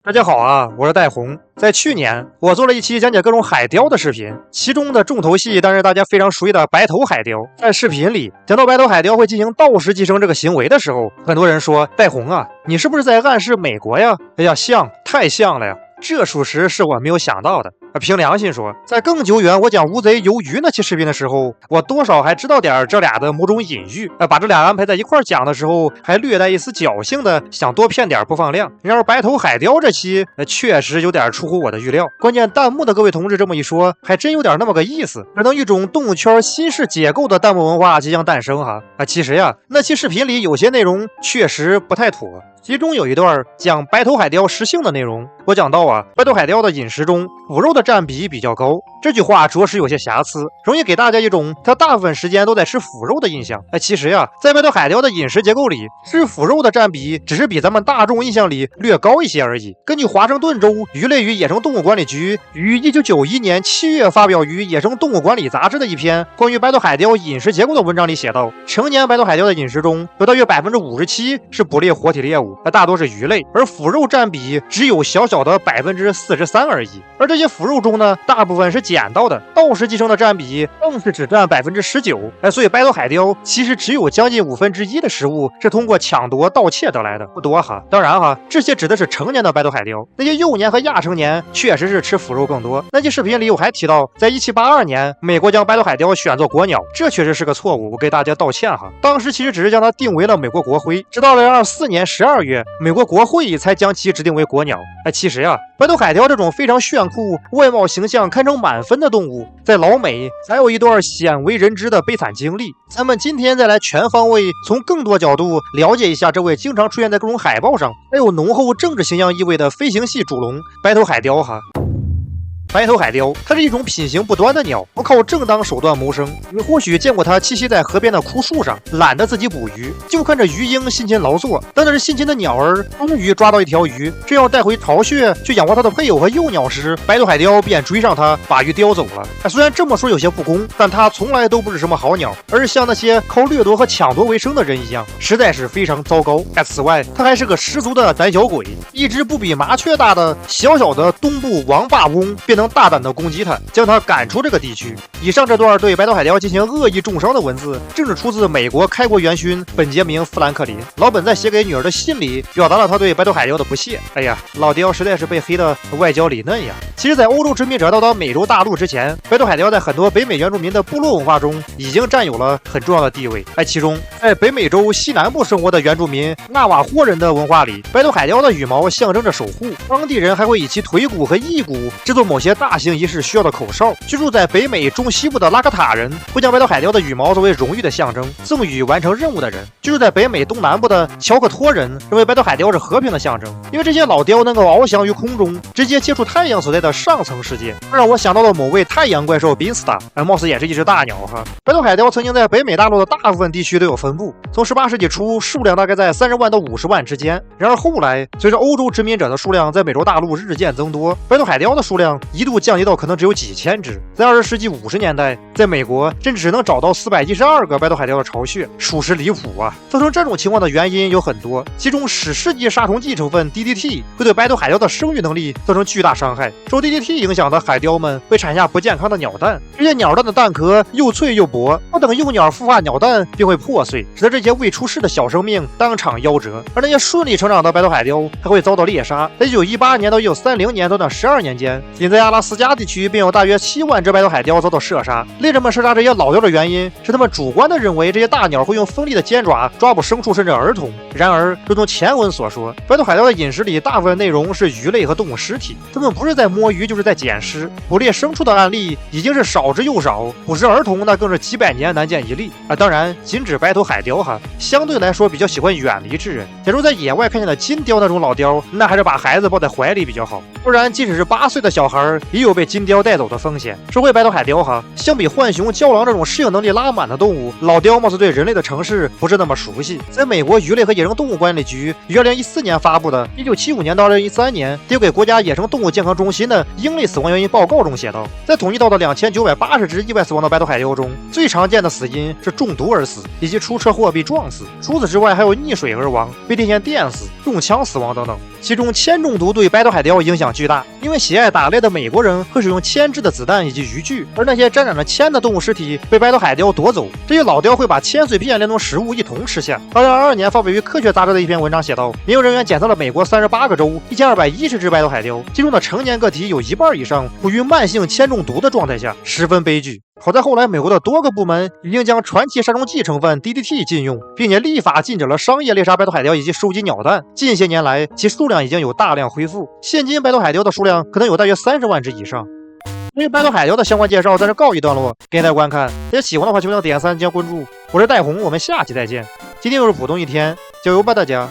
大家好啊，我是戴红。在去年，我做了一期讲解各种海雕的视频，其中的重头戏当然是大家非常熟悉的白头海雕。在视频里讲到白头海雕会进行倒食寄生这个行为的时候，很多人说戴红啊，你是不是在暗示美国呀？哎呀，像，太像了呀！这属实是我没有想到的。凭良心说，在更久远我讲乌贼游鱼那期视频的时候，我多少还知道点这俩的某种隐喻，把这俩安排在一块讲的时候，还略带一丝侥幸的想多骗点播放量。然而白头海雕这期确实有点出乎我的预料，关键弹幕的各位同志这么一说，还真有点那么个意思，可能一种动物圈新式解构的弹幕文化即将诞生哈。其实呀，那期视频里有些内容确实不太妥。其中有一段讲白头海雕食性的内容，我讲到啊，白头海雕的饮食中腐肉的占比比较高，这句话着实有些瑕疵，容易给大家一种它大部分时间都在吃腐肉的印象。其实呀，在白头海雕的饮食结构里，吃腐肉的占比只是比咱们大众印象里略高一些而已。根据华盛顿州鱼类与野生动物管理局于1991年7月发表于《野生动物管理杂志》的一篇关于白头海雕饮食结构的文章里写道，成年白头海雕的饮食中有大约57%是捕猎活体猎物，大多是鱼类，而腐肉占比只有小小的43%而已。而这些腐肉中呢，大部分是捡到的，倒食寄生的占比更是只占19%。所以白头海雕其实只有将近1/5的食物是通过抢夺盗窃得来的，不多哈。当然哈，这些指的是成年的白头海雕，那些幼年和亚成年确实是吃腐肉更多。那期视频里我还提到，在1782年，美国将白头海雕选作国鸟，这确实是个错误，我给大家道歉哈。当时其实只是将它定为了美国国徽，直到2024年12月，美国国会才将其指定为国鸟。其实呀，白头海雕这种非常炫酷、外貌形象堪称满分的动物，在老美还有一段鲜为人知的悲惨经历。咱们今天再来全方位从更多角度了解一下这位经常出现在各种海报上，还有浓厚政治形象意味的飞行系主龙白头海雕哈。白头海雕，它是一种品行不端的鸟，不靠正当手段谋生。你或许见过它栖息在河边的枯树上，懒得自己捕鱼，就看着鱼鹰辛勤劳作。当那只辛勤的鸟儿终于抓到一条鱼，正要带回巢穴去养活它的配偶和幼鸟时，白头海雕便追上它，把鱼叼走了。虽然这么说有些不公，但它从来都不是什么好鸟，而是像那些靠掠夺和抢夺为生的人一样，实在是非常糟糕。此外，它还是个十足的胆小鬼，一只不比麻雀大的小小的东部王八翁便能大胆地攻击它，将它赶出这个地区。以上这段对白头海雕进行恶意重伤的文字，正是出自美国开国元勋本杰明·富兰克林。老本在写给女儿的信里，表达了他对白头海雕的不屑。哎呀，老雕实在是被黑的外焦里嫩呀。其实，在欧洲殖民者到达美洲大陆之前，白头海雕在很多北美原住民的部落文化中已经占有了很重要的地位。其中，在北美洲西南部生活的原住民纳瓦霍人的文化里，白头海雕的羽毛象征着守护，当地人还会以其腿骨和翼骨制作某些大型仪式需要的口哨。居住在北美中西部的拉卡塔人会将白头海雕的羽毛作为荣誉的象征，赠予完成任务的人。居住在北美东南部的乔克托人认为白头海雕是和平的象征，因为这些老雕能够翱翔于空中，直接接触太阳所在的上层世界。这让我想到了某位太阳怪兽宾斯塔，貌似也是一只大鸟哈。白头海雕曾经在北美大陆的大部分地区都有分布，从18世纪初数量大概在30万到50万之间。然而后来，随着欧洲殖民者的数量在美洲大陆日渐增多，白头海雕的数量一度降低到可能只有几千只。在20世纪50年代，在美国甚至只能找到412个白头海雕的巢穴，属实离谱啊！造成这种情况的原因有很多，其中史世纪杀虫剂成分 DDT 会对白头海雕的生育能力造成巨大伤害。受 DDT 影响的海雕们会产下不健康的鸟蛋，这些鸟蛋的蛋壳又脆又薄，不等幼鸟孵化鸟蛋便会破碎，使得这些未出世的小生命当场夭折。而那些顺利成长的白头海雕还会遭到猎杀。在1918年到1930年短短12年间，仅在阿拉斯加地区便有大约7万只白头海雕遭到射杀。猎人们射杀这些老雕的原因是他们主观地认为这些大鸟会用锋利的尖爪抓捕牲畜甚至儿童。然而，如同前文所说，白头海雕的饮食里大部分内容是鱼类和动物尸体，它们不是在摸鱼就是在捡尸。捕猎牲畜的案例已经是少之又少，捕食儿童那更是几百年难见一例。当然，仅指白头海雕哈，相对来说比较喜欢远离之人。假如在野外看见的金雕那种老雕，那还是把孩子抱在怀里比较好，不然即使是8岁的小孩也有被金雕带走的风险。说回白头海雕哈，相比浣熊、郊狼这种适应能力拉满的动物，老雕貌似对人类的城市不是那么熟悉。在美国鱼类和野生动物管理局于2014年发布的1975年到2013年丢给国家野生动物健康中心的的鹰类死亡原因报告中写道，在统计到的2980只意外死亡的白头海雕中，最常见的死因是中毒而死，以及出车祸被撞死。除此之外，还有溺水而亡、被电线电死、中枪死亡等等。其中铅中毒对白头海雕影响巨大，因为喜爱打猎的美国人会使用铅制的子弹以及渔具，而那些沾染了铅的动物尸体被白头海雕夺走，这些老雕会把铅碎片连同食物一同吃下。2022年发表于《科学》杂志的一篇文章写道，研究人员检测了美国38个州1210只白头海雕，其中的成年个体有一半以上处于慢性铅中毒的状态下，十分悲剧。好在后来美国的多个部门已经将传奇杀虫剂成分 DDT 禁用，并且立法禁止了商业猎杀白头海雕以及收集鸟蛋。近些年来，其数量已经有大量恢复，现今白头海雕的数量可能有大约30万只以上。对于白头海雕的相关介绍暂时告一段落，感谢大家观看。大家喜欢的话，请点赞加关注。我是戴红，我们下期再见。今天又是普通一天，加油吧大家！